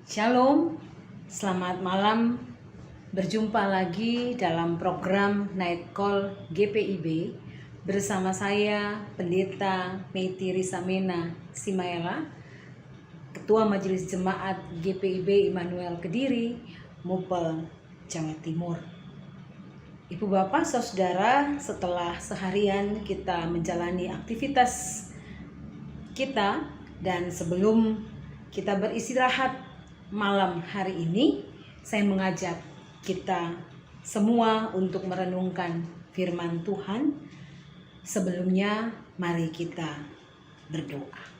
Shalom, selamat malam. Berjumpa lagi dalam program Night Call GPIB bersama saya Pendeta Meiti Risamena Simaela, Ketua Majelis Jemaat GPIB Immanuel Kediri, Mupel, Jawa Timur. Ibu Bapak Saudara, setelah seharian kita menjalani aktivitas kita dan sebelum kita beristirahat malam hari ini, saya mengajak kita semua untuk merenungkan firman Tuhan. Sebelumnya, mari kita berdoa.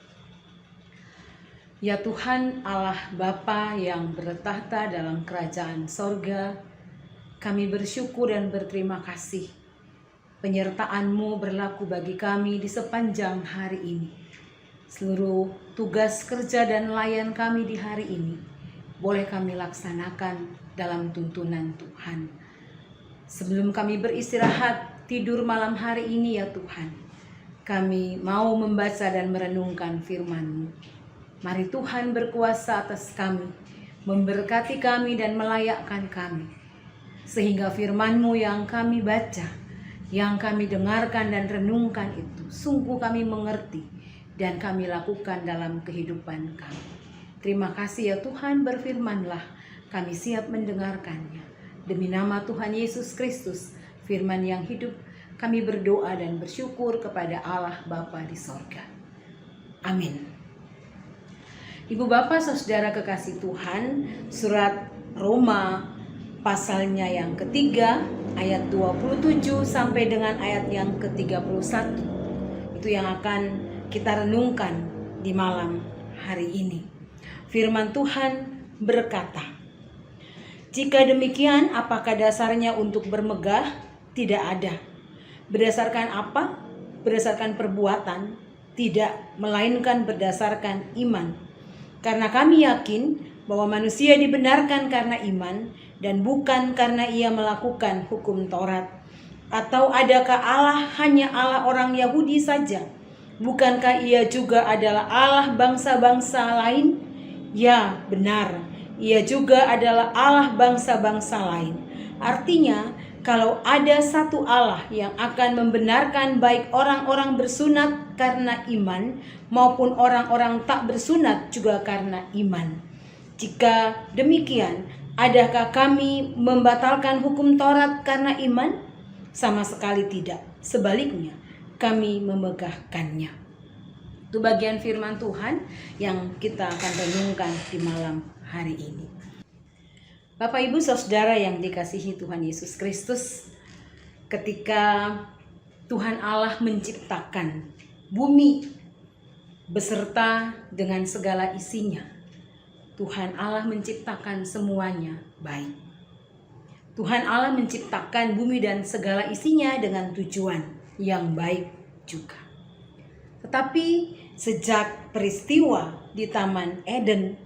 Ya Tuhan Allah Bapa yang bertahta dalam kerajaan sorga, kami bersyukur dan berterima kasih. Penyertaan-Mu berlaku bagi kami di sepanjang hari ini. Seluruh tugas kerja dan layan kami di hari ini boleh kami laksanakan dalam tuntunan Tuhan. Sebelum kami beristirahat tidur malam hari ini ya Tuhan, kami mau membaca dan merenungkan firman-Mu. Mari Tuhan berkuasa atas kami, memberkati kami dan melayakkan kami, sehingga firman-Mu yang kami baca, yang kami dengarkan dan renungkan itu sungguh kami mengerti dan kami lakukan dalam kehidupan kami. Terima kasih ya Tuhan, berfirmanlah, kami siap mendengarkannya. Demi nama Tuhan Yesus Kristus, firman yang hidup, kami berdoa dan bersyukur kepada Allah Bapa di sorga. Amin. Ibu Bapak Saudara kekasih Tuhan, surat Roma pasalnya yang ketiga, ayat 27 sampai dengan ayat yang ke-31. Itu yang akan kita renungkan di malam hari ini. Firman Tuhan berkata, "Jika demikian, apakah dasarnya untuk bermegah? Tidak ada. Berdasarkan apa? Berdasarkan perbuatan? Tidak, melainkan berdasarkan iman. Karena kami yakin bahwa manusia dibenarkan karena iman dan bukan karena ia melakukan hukum Taurat. Atau adakah Allah hanya Allah orang Yahudi saja? Bukankah ia juga adalah Allah bangsa-bangsa lain? Ya, benar. Ia juga adalah Allah bangsa-bangsa lain. Artinya, kalau ada satu Allah yang akan membenarkan baik orang-orang bersunat karena iman maupun orang-orang tak bersunat juga karena iman. Jika demikian, adakah kami membatalkan hukum Taurat karena iman? Sama sekali tidak. Sebaliknya, kami memegahkannya." Itu bagian firman Tuhan yang kita akan renungkan di malam hari ini. Bapak Ibu Saudara yang dikasihi Tuhan Yesus Kristus, ketika Tuhan Allah menciptakan bumi beserta dengan segala isinya, Tuhan Allah menciptakan semuanya baik. Tuhan Allah menciptakan bumi dan segala isinya dengan tujuan yang baik juga. Tetapi sejak peristiwa di Taman Eden,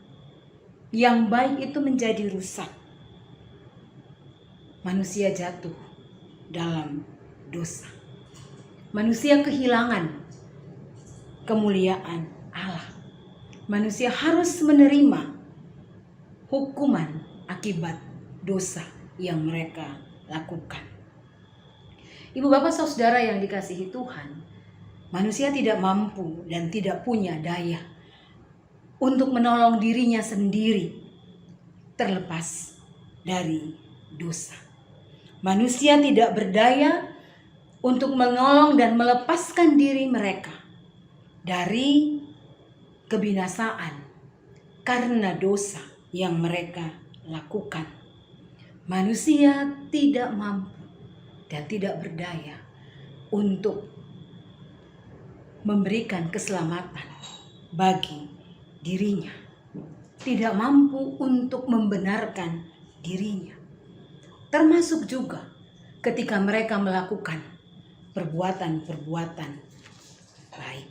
yang baik itu menjadi rusak. Manusia jatuh dalam dosa. Manusia kehilangan kemuliaan Allah. Manusia harus menerima hukuman akibat dosa yang mereka lakukan. Ibu bapak saudara yang dikasihi Tuhan, manusia tidak mampu dan tidak punya daya untuk menolong dirinya sendiri terlepas dari dosa. Manusia tidak berdaya untuk menolong dan melepaskan diri mereka dari kebinasaan karena dosa yang mereka lakukan. Manusia tidak mampu dan tidak berdaya untuk memberikan keselamatan bagi dirinya, tidak mampu untuk membenarkan dirinya, termasuk juga ketika mereka melakukan perbuatan-perbuatan baik.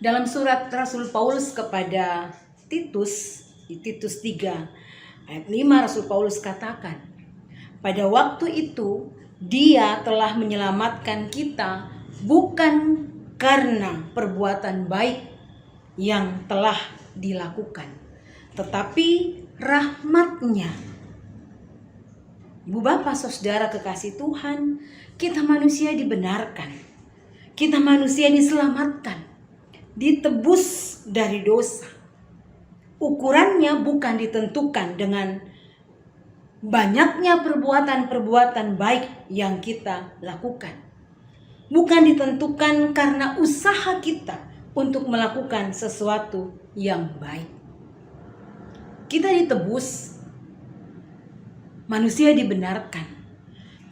Dalam surat Rasul Paulus kepada Titus, di Titus 3 ayat 5, Rasul Paulus katakan, "Pada waktu itu Dia telah menyelamatkan kita bukan karena perbuatan baik yang telah dilakukan, tetapi rahmat-Nya. Ibu bapak saudara kekasih Tuhan, kita manusia dibenarkan, kita manusia diselamatkan, ditebus dari dosa. Ukurannya bukan ditentukan dengan banyaknya perbuatan-perbuatan baik yang kita lakukan. Bukan ditentukan karena usaha kita untuk melakukan sesuatu yang baik. Kita ditebus, manusia dibenarkan,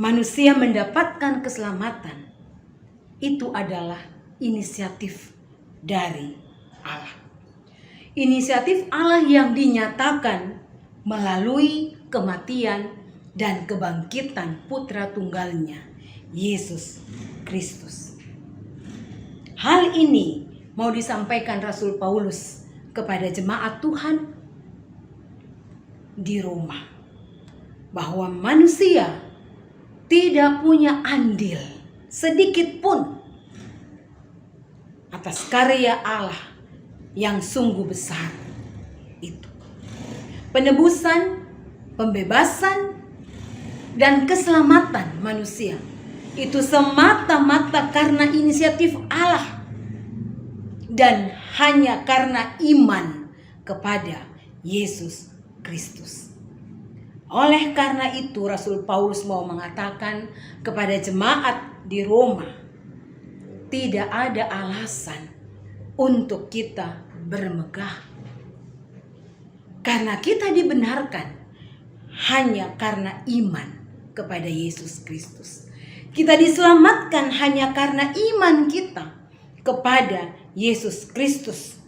manusia mendapatkan keselamatan. Itu adalah inisiatif dari Allah. Inisiatif Allah yang dinyatakan melalui kematian dan kebangkitan Putra Tunggal-Nya, Yesus Kristus. Hal ini mau disampaikan Rasul Paulus kepada jemaat Tuhan di Roma, bahwa manusia tidak punya andil sedikit pun atas karya Allah yang sungguh besar itu. Penebusan, pembebasan, dan keselamatan manusia itu semata-mata karena inisiatif Allah dan hanya karena iman kepada Yesus Kristus. Oleh karena itu Rasul Paulus mau mengatakan kepada jemaat di Roma, tidak ada alasan untuk kita bermegah. Karena kita dibenarkan hanya karena iman kepada Yesus Kristus. Kita diselamatkan hanya karena iman kita kepada Yesus Kristus.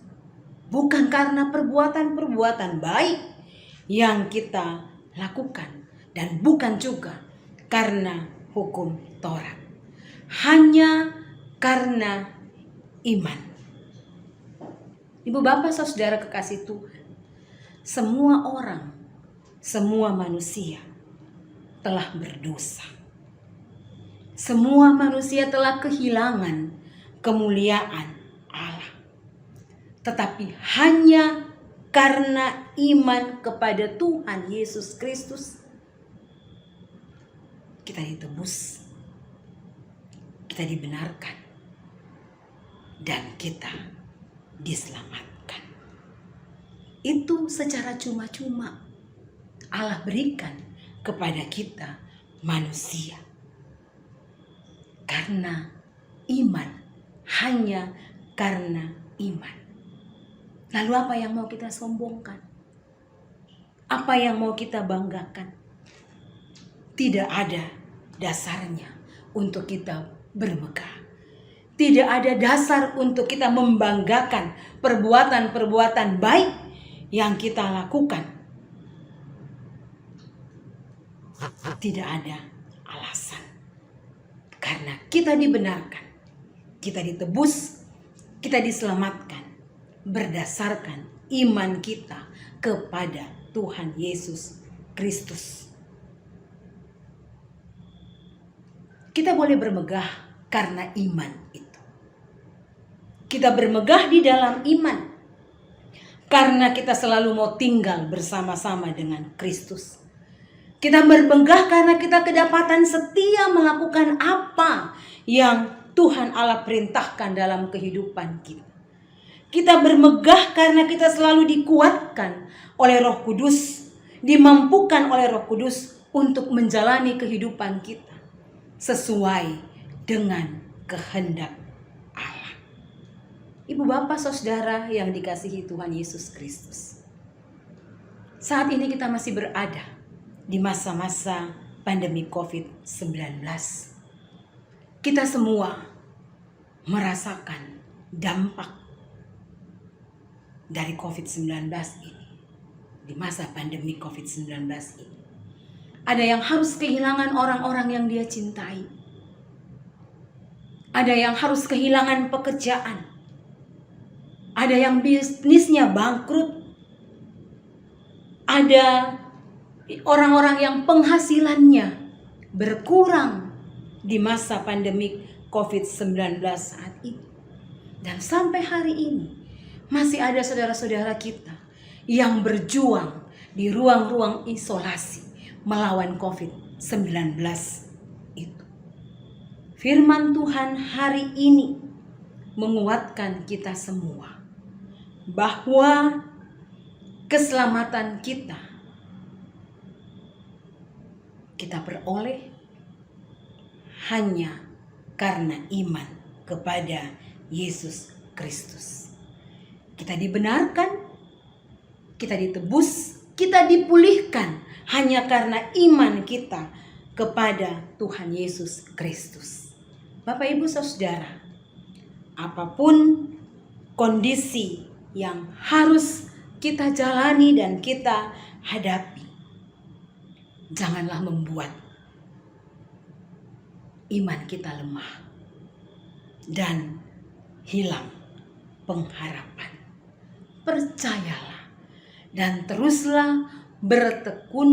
Bukan karena perbuatan-perbuatan baik yang kita lakukan. Dan bukan juga karena hukum Taurat. Hanya karena iman. Ibu bapak saudara kekasih Tuhan, semua orang, semua manusia telah berdosa. Semua manusia telah kehilangan kemuliaan Allah. Tetapi hanya karena iman kepada Tuhan Yesus Kristus, kita ditebus, kita dibenarkan, dan kita diselamatkan. Itu secara cuma-cuma Allah berikan kepada kita manusia. Karena iman, hanya karena iman. Lalu apa yang mau kita sombongkan? Apa yang mau kita banggakan? Tidak ada dasarnya untuk kita bermegah. Tidak ada dasar untuk kita membanggakan perbuatan-perbuatan baik yang kita lakukan. Tidak ada alasan. Karena kita dibenarkan, kita ditebus, kita diselamatkan berdasarkan iman kita kepada Tuhan Yesus Kristus. Kita boleh bermegah karena iman itu. Kita bermegah di dalam iman karena kita selalu mau tinggal bersama-sama dengan Kristus. Kita bermegah karena kita kedapatan setia melakukan apa yang Tuhan Allah perintahkan dalam kehidupan kita. Kita bermegah karena kita selalu dikuatkan oleh Roh Kudus, dimampukan oleh Roh Kudus untuk menjalani kehidupan kita sesuai dengan kehendak Allah. Ibu bapak saudara yang dikasihi Tuhan Yesus Kristus, saat ini kita masih berada di masa-masa pandemi COVID-19. Kita semua merasakan dampak dari COVID-19 ini. Di masa pandemi COVID-19 ini, ada yang harus kehilangan orang-orang yang dia cintai. Ada yang harus kehilangan pekerjaan. Ada yang bisnisnya bangkrut. Ada orang-orang yang penghasilannya berkurang di masa pandemi COVID-19 saat ini. Dan sampai hari ini masih ada saudara-saudara kita yang berjuang di ruang-ruang isolasi melawan COVID-19 itu. Firman Tuhan hari ini menguatkan kita semua bahwa keselamatan kita peroleh hanya karena iman kepada Yesus Kristus. Kita dibenarkan, kita ditebus, kita dipulihkan hanya karena iman kita kepada Tuhan Yesus Kristus. Bapak, Ibu, Saudara, apapun kondisi yang harus kita jalani dan kita hadapi, janganlah membuat iman kita lemah dan hilang pengharapan. Percayalah dan teruslah bertekun,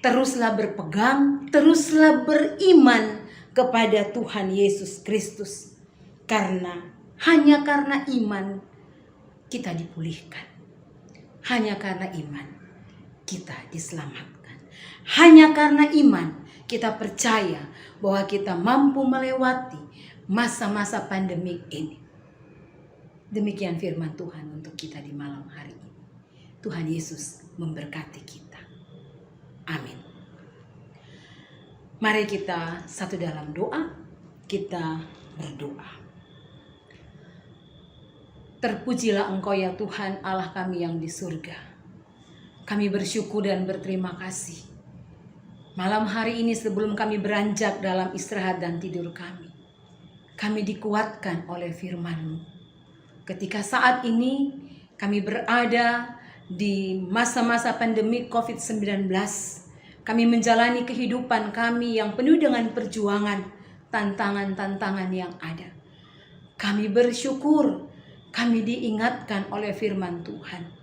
teruslah berpegang, teruslah beriman kepada Tuhan Yesus Kristus. Karena hanya karena iman kita dipulihkan. Hanya karena iman kita diselamatkan. Hanya karena iman kita percaya bahwa kita mampu melewati masa-masa pandemik ini. Demikian firman Tuhan untuk kita di malam hari ini. Tuhan Yesus memberkati kita. Amin. Mari kita satu dalam doa, kita berdoa. Terpujilah Engkau ya Tuhan Allah kami yang di surga. Kami bersyukur dan berterima kasih. Malam hari ini sebelum kami beranjak dalam istirahat dan tidur kami dikuatkan oleh firman-Mu. Ketika saat ini kami berada di masa-masa pandemi COVID-19, kami menjalani kehidupan kami yang penuh dengan perjuangan, tantangan-tantangan yang ada. Kami bersyukur, kami diingatkan oleh firman Tuhan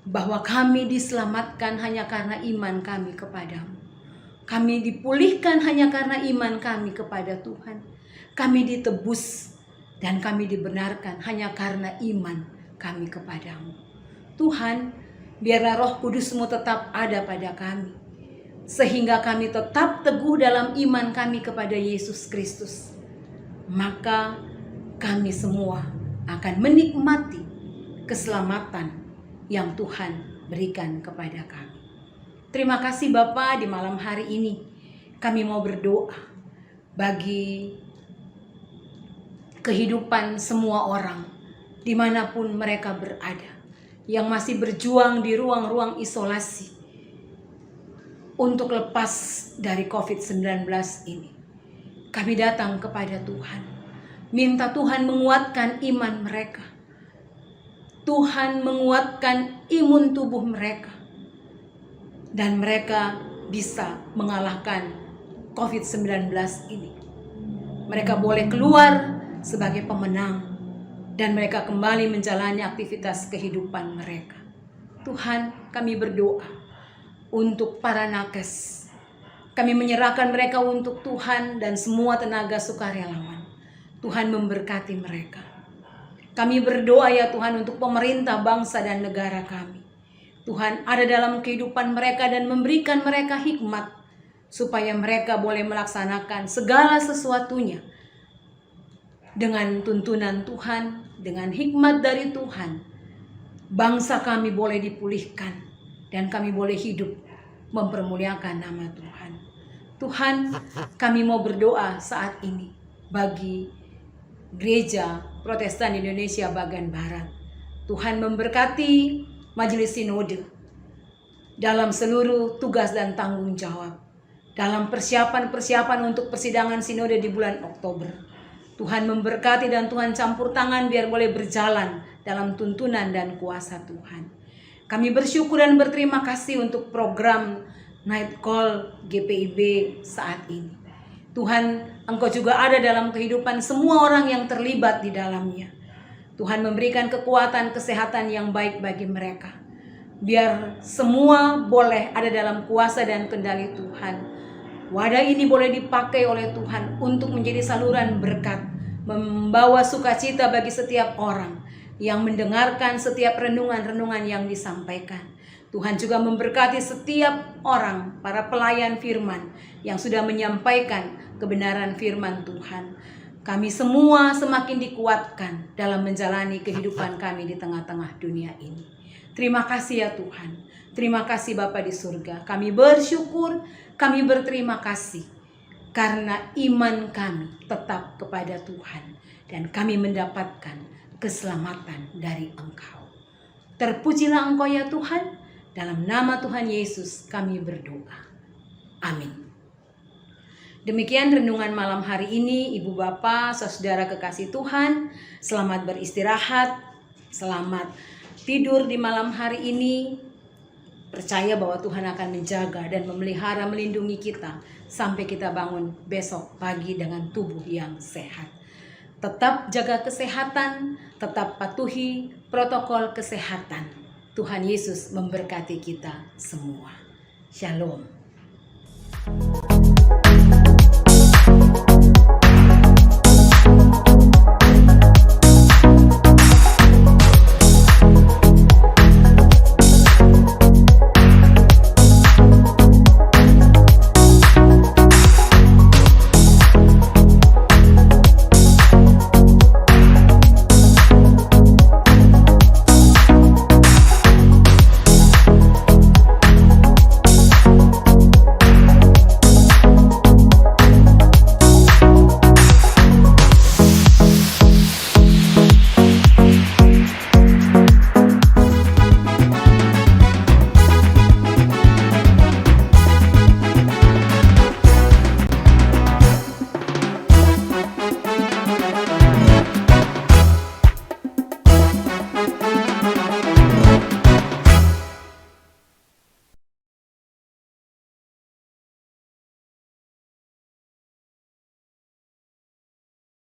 bahwa kami diselamatkan hanya karena iman kami kepadamu. Kami dipulihkan hanya karena iman kami kepada Tuhan. Kami ditebus dan kami dibenarkan hanya karena iman kami kepadamu. Tuhan, biarlah Roh Kudus-Mu tetap ada pada kami, sehingga kami tetap teguh dalam iman kami kepada Yesus Kristus. Maka kami semua akan menikmati keselamatan yang Tuhan berikan kepada kami. Terima kasih Bapa, di malam hari ini kami mau berdoa bagi kehidupan semua orang dimanapun mereka berada, yang masih berjuang di ruang-ruang isolasi untuk lepas dari COVID-19 ini. Kami datang kepada Tuhan, minta Tuhan menguatkan iman mereka, Tuhan menguatkan imun tubuh mereka, dan mereka bisa mengalahkan COVID-19 ini. Mereka boleh keluar sebagai pemenang dan mereka kembali menjalani aktivitas kehidupan mereka. Tuhan, kami berdoa untuk para nakes. Kami menyerahkan mereka untuk Tuhan dan semua tenaga sukarelawan. Tuhan memberkati mereka. Kami berdoa ya Tuhan untuk pemerintah bangsa dan negara kami. Tuhan ada dalam kehidupan mereka dan memberikan mereka hikmat supaya mereka boleh melaksanakan segala sesuatunya dengan tuntunan Tuhan, dengan hikmat dari Tuhan. Bangsa kami boleh dipulihkan dan kami boleh hidup mempermuliakan nama Tuhan. Tuhan, kami mau berdoa saat ini bagi Gereja Protestan Indonesia bagian Barat. Tuhan memberkati Majelis Sinode dalam seluruh tugas dan tanggung jawab, dalam persiapan untuk persidangan Sinode di bulan Oktober. Tuhan memberkati dan Tuhan campur tangan biar boleh berjalan dalam tuntunan dan kuasa Tuhan. Kami bersyukur dan berterima kasih untuk program Night Call GPIB saat ini. Tuhan, Engkau juga ada dalam kehidupan semua orang yang terlibat di dalamnya. Tuhan memberikan kekuatan kesehatan yang baik bagi mereka. Biar semua boleh ada dalam kuasa dan kendali Tuhan. Wadah ini boleh dipakai oleh Tuhan untuk menjadi saluran berkat, membawa sukacita bagi setiap orang. yang mendengarkan setiap renungan-renungan yang disampaikan. Tuhan juga memberkati setiap orang, para pelayan firman yang sudah menyampaikan kebenaran firman Tuhan. Kami semua semakin dikuatkan dalam menjalani kehidupan kami di tengah-tengah dunia ini. Terima kasih ya Tuhan. Terima kasih Bapa di surga. Kami bersyukur, kami berterima kasih karena iman kami tetap kepada Tuhan dan kami mendapatkan keselamatan dari Engkau. Terpujilah Engkau ya Tuhan. Dalam nama Tuhan Yesus kami berdoa. Amin. Demikian renungan malam hari ini, Ibu Bapa, saudara kekasih Tuhan. Selamat beristirahat, selamat tidur di malam hari ini. Percaya bahwa Tuhan akan menjaga dan memelihara, melindungi kita sampai kita bangun besok pagi dengan tubuh yang sehat. Tetap jaga kesehatan, tetap patuhi protokol kesehatan. Tuhan Yesus memberkati kita semua. Shalom.